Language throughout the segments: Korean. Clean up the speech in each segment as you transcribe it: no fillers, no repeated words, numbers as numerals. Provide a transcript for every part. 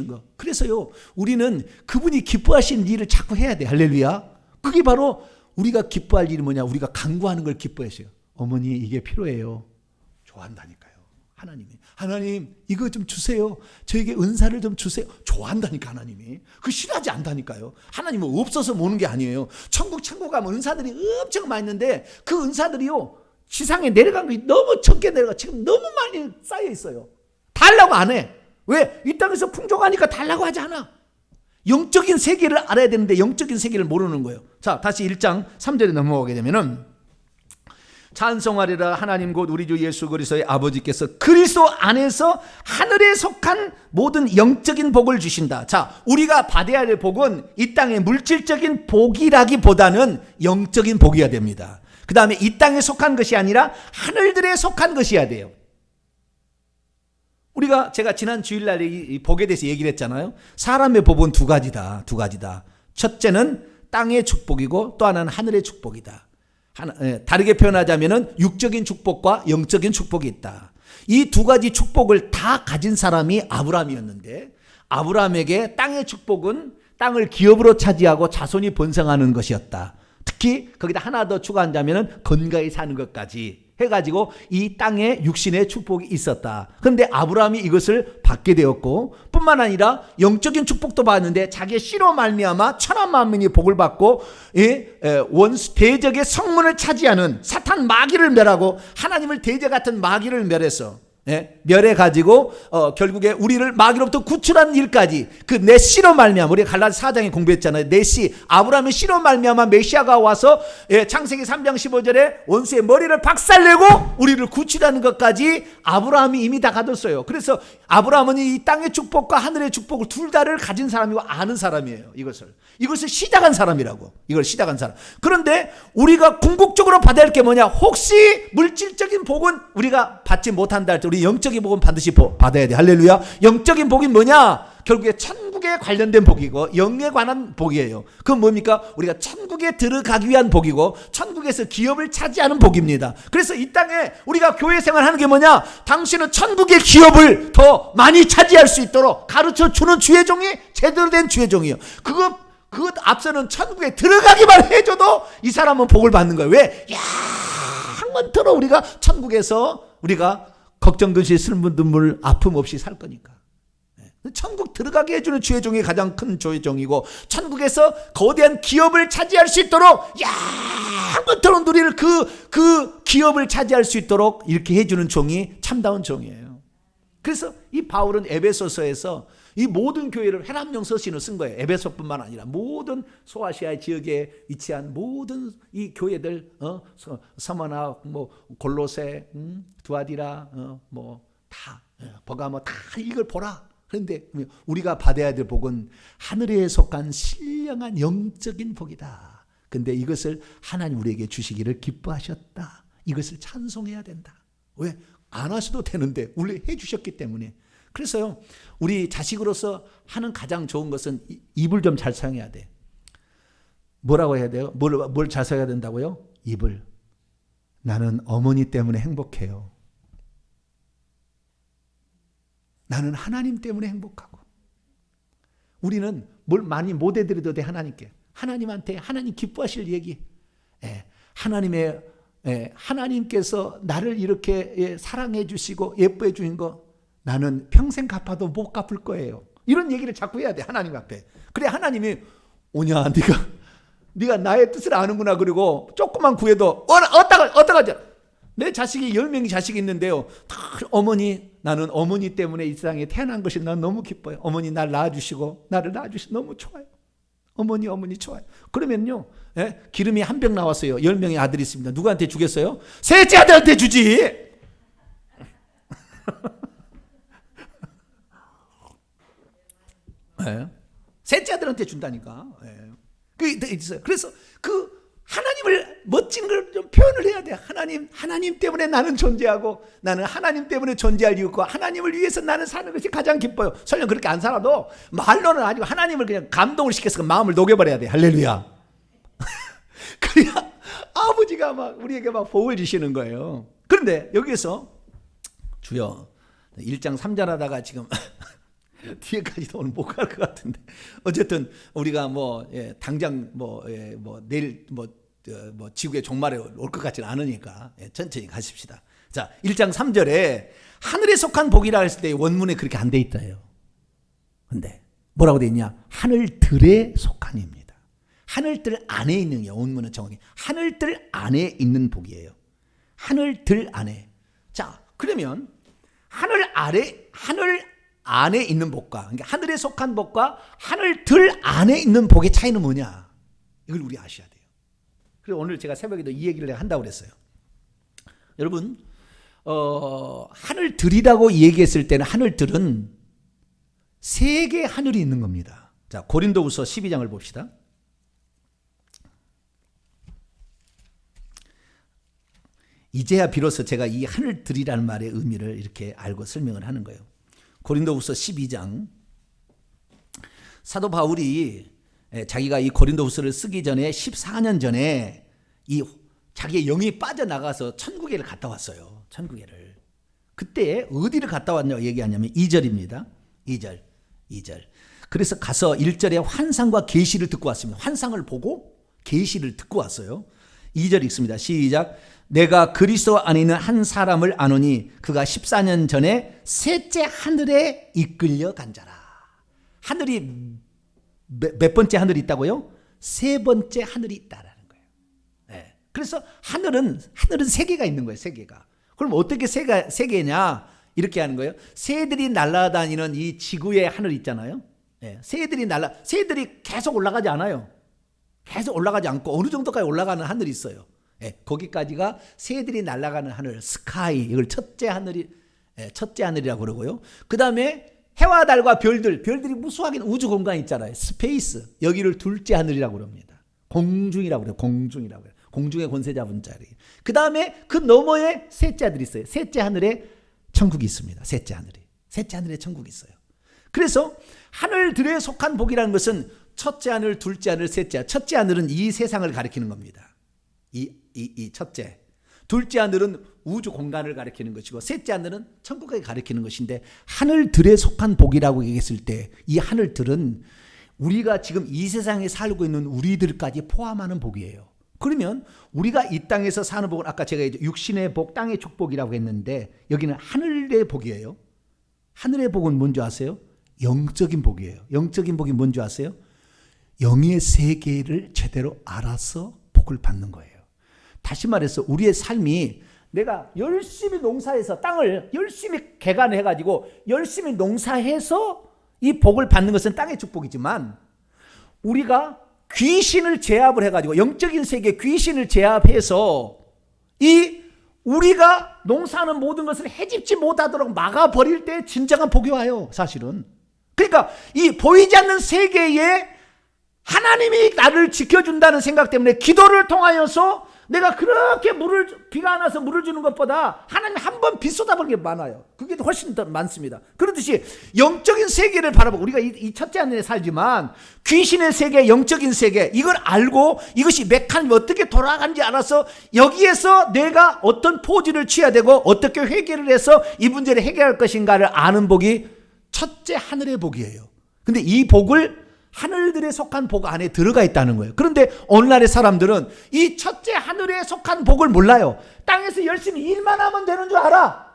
거. 그래서요, 우리는 그분이 기뻐하시는 일을 자꾸 해야 돼. 할렐루야. 그게 바로 우리가 기뻐할 일이 뭐냐? 우리가 간구하는 걸 기뻐하세요. 어머니, 이게 필요해요. 좋아한다니까요. 하나님 이거 좀 주세요. 저에게 은사를 좀 주세요. 좋아한다니까. 하나님이 그 싫어하지 않다니까요. 하나님은 없어서 모는 게 아니에요. 천국 가면 은사들이 엄청 많이 있는데 그 은사들이요, 지상에 내려간 게 너무 적게 내려가. 지금 너무 많이 쌓여 있어요. 달라고 안 해. 왜? 이 땅에서 풍족하니까 달라고 하지 않아. 영적인 세계를 알아야 되는데 영적인 세계를 모르는 거예요. 자, 다시 1장 3절에 넘어가게 되면은, 찬송하리라 하나님 곧 우리 주 예수 그리스도의 아버지께서 그리스도 안에서 하늘에 속한 모든 영적인 복을 주신다. 자, 우리가 받아야 될 복은 이 땅의 물질적인 복이라기보다는 영적인 복이어야 됩니다. 그 다음에 이 땅에 속한 것이 아니라 하늘들에 속한 것이어야 돼요. 제가 지난 주일날 이 복에 대해서 얘기를 했잖아요. 사람의 복은 두 가지다. 첫째는 땅의 축복이고 또 하나는 하늘의 축복이다. 다르게 표현하자면 육적인 축복과 영적인 축복이 있다. 이 두 가지 축복을 다 가진 사람이 아브라함이었는데, 아브라함에게 땅의 축복은 땅을 기업으로 차지하고 자손이 번성하는 것이었다. 특히 거기다 하나 더 추가한다면 건강히 사는 것까지 해가지고 이 땅에 육신의 축복이 있었다. 그런데 아브라함이 이것을 받게 되었고, 뿐만 아니라 영적인 축복도 받았는데 자기의 씨로 말미암아 천한 만민이 복을 받고, 원수 대적의 성문을 차지하는 사탄 마귀를 멸하고 하나님을 대적 같은 마귀를 멸해가지고 결국에 우리를 마귀로부터 구출하는 일까지, 그 내 씨로 말미암아, 우리가 갈라디 4장에 공부했잖아요. 내 씨, 아브라함의 씨로 말미암아 메시아가 와서 창세기 3장 15절에 원수의 머리를 박살내고 우리를 구출하는 것까지 아브라함이 이미 다 가졌어요. 그래서 아브라함은 이 땅의 축복과 하늘의 축복을 둘 다를 가진 사람이고 아는 사람이에요. 이것을 시작한 사람이라고. 이걸 시작한 사람. 그런데 우리가 궁극적으로 받아야 할 게 뭐냐? 혹시 물질적인 복은 우리가 받지 못한다 할 때 우리 영적인 복은 반드시 받아야 돼. 할렐루야. 영적인 복이 뭐냐? 결국에 천국에 관련된 복이고 영에 관한 복이에요. 그건 뭡니까? 우리가 천국에 들어가기 위한 복이고 천국에서 기업을 차지하는 복입니다. 그래서 이 땅에 우리가 교회 생활하는 게 뭐냐? 당신은 천국의 기업을 더 많이 차지할 수 있도록 가르쳐주는 주의 종이 제대로 된 주의 종이에요. 그것 앞서는 천국에 들어가기만 해줘도 이 사람은 복을 받는 거예요. 왜? 영원토록 우리가 천국에서 우리가 걱정, 근심, 슬픔, 눈물, 아픔 없이 살 거니까. 천국 들어가게 해주는 주의 종이 가장 큰 주의 종이고, 천국에서 거대한 기업을 차지할 수 있도록 영원토록 누리를 그 기업을 차지할 수 있도록 이렇게 해주는 종이 참다운 종이에요. 그래서 이 바울은 에베소서에서 이 모든 교회를 회람용 서신을 쓴 거예요. 에베소뿐만 아니라 모든 소아시아 지역에 위치한 모든 이 교회들, 서머나, 골로새, 두아디라, 다 버가모 다 이걸 보라. 그런데 우리가 받아야 될 복은 하늘에 속한 신령한 영적인 복이다. 근데 이것을 하나님 우리에게 주시기를 기뻐하셨다. 이것을 찬송해야 된다. 왜? 안 하셔도 되는데 우리 해주셨기 때문에. 그래서요, 우리 자식으로서 하는 가장 좋은 것은 입을 좀 잘 사용해야 돼. 뭐라고 해야 돼요? 뭘 잘 사용해야 된다고요? 입을. 나는 어머니 때문에 행복해요. 나는 하나님 때문에 행복하고. 우리는 뭘 많이 못 해드려도 돼. 하나님께. 하나님한테 하나님 기뻐하실 얘기. 하나님께서 나를 이렇게 사랑해 주시고 예뻐해 주신 거 나는 평생 갚아도 못 갚을 거예요. 이런 얘기를 자꾸 해야 돼. 하나님 앞에. 그래 하나님이 오냐, 네가 나의 뜻을 아는구나. 그리고 조금만 구해도 어떡하죠? 내 자식이 10명이 자식이 있는데요, 다 나는 어머니 때문에 이 세상에 태어난 것이 난 너무 기뻐요. 어머니 날 낳아주시고 나를 낳아주시고 너무 좋아요. 어머니 좋아요. 그러면요, 기름이 한 병 나왔어요. 10명의 아들이 있습니다. 누구한테 주겠어요? 셋째 아들한테 주지. 셋째 아들한테 준다니까. 그래서 하나님을 멋진 걸 좀 표현을 해야 돼. 하나님 때문에 나는 존재하고 나는 하나님 때문에 존재할 이유고 하나님을 위해서 나는 사는 것이 가장 기뻐요. 설령 그렇게 안 살아도 말로는 아니고 하나님을 그냥 감동을 시켜서 마음을 녹여버려야 돼. 할렐루야. 그래야 아버지가 우리에게 복을 주시는 거예요. 그런데 여기에서 주여 1장 3절 하다가 지금 뒤에까지도 오늘 못 갈 것 같은데 어쨌든 우리가 당장 내일 지구의 종말에 올 것 같지는 않으니까 천천히 가십시다. 자, 1장 3절에 하늘에 속한 복이라 했을 때 원문에 그렇게 안 돼 있다요. 근데 뭐라고 돼 있냐? 하늘들에 속한입니다. 하늘들 안에 있는 게 원문은 정확히 하늘들 안에 있는 복이에요. 하늘들 안에. 자, 그러면 하늘 안에 있는 복과, 그러니까 하늘에 속한 복과 하늘들 안에 있는 복의 차이는 뭐냐? 이걸 우리 아셔야 돼요. 그래서 오늘 제가 새벽에도 이 얘기를 내가 한다고 그랬어요. 여러분, 하늘들이라고 얘기했을 때는 하늘들은 세 개의 하늘이 있는 겁니다. 자, 고린도후서 12장을 봅시다. 이제야 비로소 제가 이 하늘들이라는 말의 의미를 이렇게 알고 설명을 하는 거예요. 고린도후서 12장. 사도 바울이 자기가 이 고린도후서를 쓰기 전에 14년 전에 이 자기의 영이 빠져나가서 천국에를 갔다 왔어요. 천국에를. 그때 어디를 갔다 왔냐고 얘기하냐면 2절입니다. 2절. 그래서 가서 1절에 환상과 계시를 듣고 왔습니다. 환상을 보고 계시를 듣고 왔어요. 2절 읽습니다. 시작. 내가 그리스도 안에 있는 한 사람을 아노니 그가 14년 전에 셋째 하늘에 이끌려 간 자라. 하늘이 몇 번째 하늘이 있다고요? 세 번째 하늘이 있다라는 거예요. 네. 그래서 하늘은 세 개가 있는 거예요. 세 개가. 그럼 어떻게 세 개냐? 이렇게 하는 거예요. 새들이 날아다니는 이 지구의 하늘 있잖아요. 네. 새들이 계속 올라가지 않아요. 계속 올라가지 않고 어느 정도까지 올라가는 하늘이 있어요. 거기까지가 새들이 날아가는 하늘, 스카이. 이걸 첫째 하늘이라고 그러고요. 그 다음에 해와 달과 별들이 무수하게 우주 공간이 있잖아요. 스페이스. 여기를 둘째 하늘이라고 그럽니다. 공중이라고 그래요. 공중의 권세 잡은 자리. 그 다음에 그 너머에 셋째 하늘이 있어요. 셋째 하늘에 천국이 있습니다. 셋째 하늘에 천국이 있어요. 그래서 하늘들에 속한 복이라는 것은 첫째 하늘, 둘째 하늘, 셋째 하늘. 첫째 하늘은 이 세상을 가리키는 겁니다. 이 첫째. 둘째 하늘은 우주 공간을 가리키는 것이고 셋째 하늘은 천국을 가리키는 것인데 하늘들에 속한 복이라고 얘기했을 때 이 하늘들은 우리가 지금 이 세상에 살고 있는 우리들까지 포함하는 복이에요. 그러면 우리가 이 땅에서 사는 복은 아까 제가 이제 육신의 복, 땅의 축복이라고 했는데 여기는 하늘의 복이에요. 하늘의 복은 뭔지 아세요? 영적인 복이에요. 영적인 복이 뭔지 아세요? 영의 세계를 제대로 알아서 복을 받는 거예요. 다시 말해서 우리의 삶이 내가 열심히 농사해서 땅을 열심히 개간해가지고 열심히 농사해서 이 복을 받는 것은 땅의 축복이지만 우리가 귀신을 제압을 해가지고 영적인 세계에 귀신을 제압해서 이 우리가 농사하는 모든 것을 해집지 못하도록 막아버릴 때 진정한 복이 와요. 사실은. 그러니까 이 보이지 않는 세계에 하나님이 나를 지켜준다는 생각 때문에 기도를 통하여서 내가 그렇게 비가 안 와서 물을 주는 것보다 하나님 한 번 비 쏟아버리는 게 많아요. 그게 훨씬 더 많습니다. 그렇듯이 영적인 세계를 바라보고 우리가 이 첫째 하늘에 살지만 귀신의 세계, 영적인 세계 이걸 알고 이것이 메커니즘이 어떻게 돌아가는지 알아서 여기에서 내가 어떤 포즈를 취해야 되고 어떻게 회개를 해서 이 문제를 해결할 것인가를 아는 복이 첫째 하늘의 복이에요. 근데 이 복을 하늘들에 속한 복 안에 들어가 있다는 거예요. 그런데 오늘날의 사람들은 이 첫째 하늘에 속한 복을 몰라요. 땅에서 열심히 일만 하면 되는 줄 알아.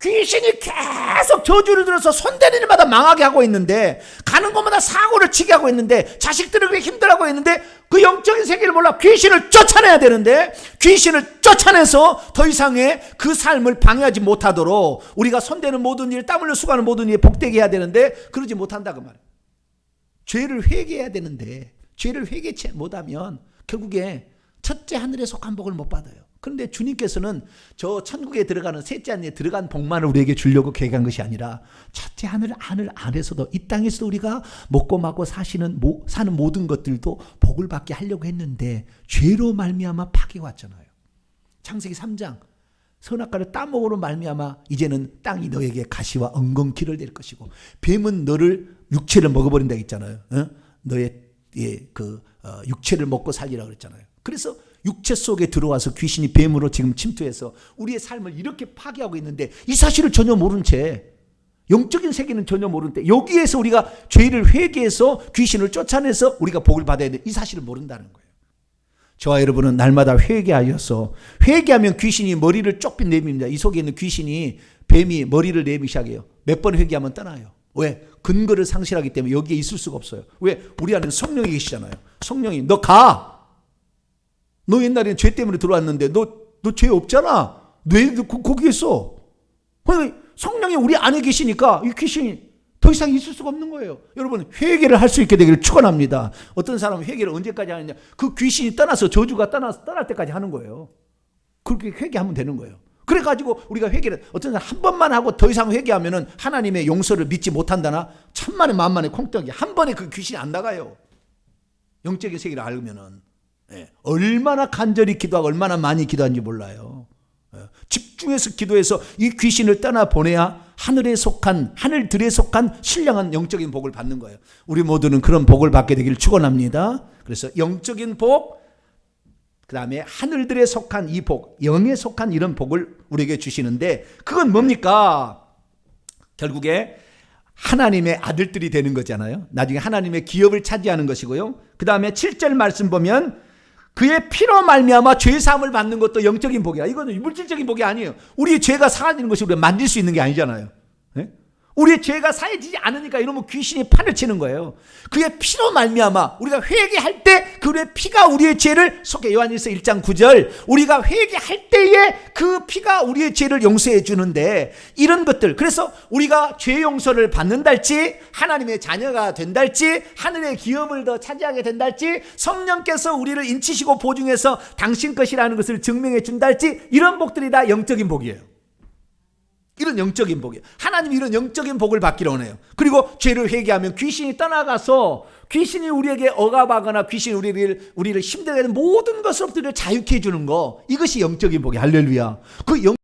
귀신이 계속 저주를 들어서 손대는 일마다 망하게 하고 있는데 가는 곳마다 사고를 치게 하고 있는데 자식들을 그렇게 힘들어하고 있는데 그 영적인 세계를 몰라. 귀신을 쫓아내야 되는데 귀신을 쫓아내서 더 이상의 그 삶을 방해하지 못하도록 우리가 손대는 모든 일, 땀 흘려 수고하는 모든 일에 복되게 해야 되는데 그러지 못한다 그 말이에요. 죄를 회개해야 되는데 죄를 회개치 못하면 결국에 첫째 하늘에 속한 복을 못 받아요. 그런데 주님께서는 저 천국에 들어가는 셋째 하늘에 들어간 복만을 우리에게 주려고 계획한 것이 아니라 첫째 하늘 안에서도 이 땅에서도 우리가 먹고 마고 사는 모든 것들도 복을 받게 하려고 했는데 죄로 말미암아 파괴가 왔잖아요. 창세기 3장 선악과를 따먹으로 말미암아 이제는 땅이 너에게 가시와 엉겅퀴를 낼 것이고 뱀은 너를 육체를 먹어버린다 했잖아요. 너의 육체를 먹고 살리라고 그랬잖아요. 그래서 육체 속에 들어와서 귀신이 뱀으로 지금 침투해서 우리의 삶을 이렇게 파괴하고 있는데 이 사실을 전혀 모른 채 영적인 세계는 전혀 모르는데 여기에서 우리가 죄를 회개해서 귀신을 쫓아내서 우리가 복을 받아야 돼. 이 사실을 모른다는 거예요. 저와 여러분은 날마다 회개하여서, 회개하면 귀신이 머리를 쪽빛 내밉니다. 이 속에 있는 귀신이, 뱀이 머리를 내밀기 시작해요. 몇 번 회개하면 떠나요. 왜? 근거를 상실하기 때문에 여기에 있을 수가 없어요. 왜? 우리 안에는 성령이 계시잖아요. 성령이 너 가. 너 옛날에는 죄 때문에 들어왔는데 너 죄 없잖아. 왜 거기에 있어? 성령이 우리 안에 계시니까 이 귀신이 더 이상 있을 수가 없는 거예요. 여러분, 회개를 할 수 있게 되기를 축원합니다. 어떤 사람은 회개를 언제까지 하느냐? 그 귀신이 떠나서, 저주가 떠날 때까지 하는 거예요. 그렇게 회개하면 되는 거예요. 그래가지고 우리가 회개를, 어떤 사람 한 번만 하고 더 이상 회개하면은 하나님의 용서를 믿지 못한다나, 천만에 만만에 콩떡이, 한 번에 그 귀신이 안 나가요. 영적인 세계를 알면은. 얼마나 간절히 기도하고 얼마나 많이 기도하는지 몰라요. 집중해서 기도해서 이 귀신을 떠나보내야 하늘에 속한, 하늘들에 속한 신령한 영적인 복을 받는 거예요. 우리 모두는 그런 복을 받게 되기를 축원합니다. 그래서 영적인 복, 그 다음에 하늘들에 속한 이 복, 영에 속한 이런 복을 우리에게 주시는데, 그건 뭡니까? 결국에 하나님의 아들들이 되는 거잖아요. 나중에 하나님의 기업을 차지하는 것이고요. 그 다음에 7절 말씀 보면 그의 피로 말미암아 죄 사함을 받는 것도 영적인 복이야. 이거는 물질적인 복이 아니에요. 우리의 죄가 사라지는 것이 우리가 만질 수 있는 게 아니잖아요. 우리의 죄가 사해지지 않으니까 이러면 귀신이 판을 치는 거예요. 그의 피로 말미암아 우리가 회개할 때 그의 피가 우리의 죄를 속해, 요한일서 1장 9절, 우리가 회개할 때에 그 피가 우리의 죄를 용서해 주는데, 이런 것들, 그래서 우리가 죄 용서를 받는달지, 하나님의 자녀가 된달지, 하늘의 기업을 더 차지하게 된달지, 성령께서 우리를 인치시고 보증해서 당신 것이라는 것을 증명해 준달지, 이런 복들이 다 영적인 복이에요. 이런 영적인 복이에요. 하나님이 이런 영적인 복을 받기를 원해요. 그리고 죄를 회개하면 귀신이 떠나가서, 귀신이 우리에게 억압하거나 귀신이 우리를 힘들게 하는 모든 것으로부터 자유케 해주는 거, 이것이 영적인 복이에요. 할렐루야. 그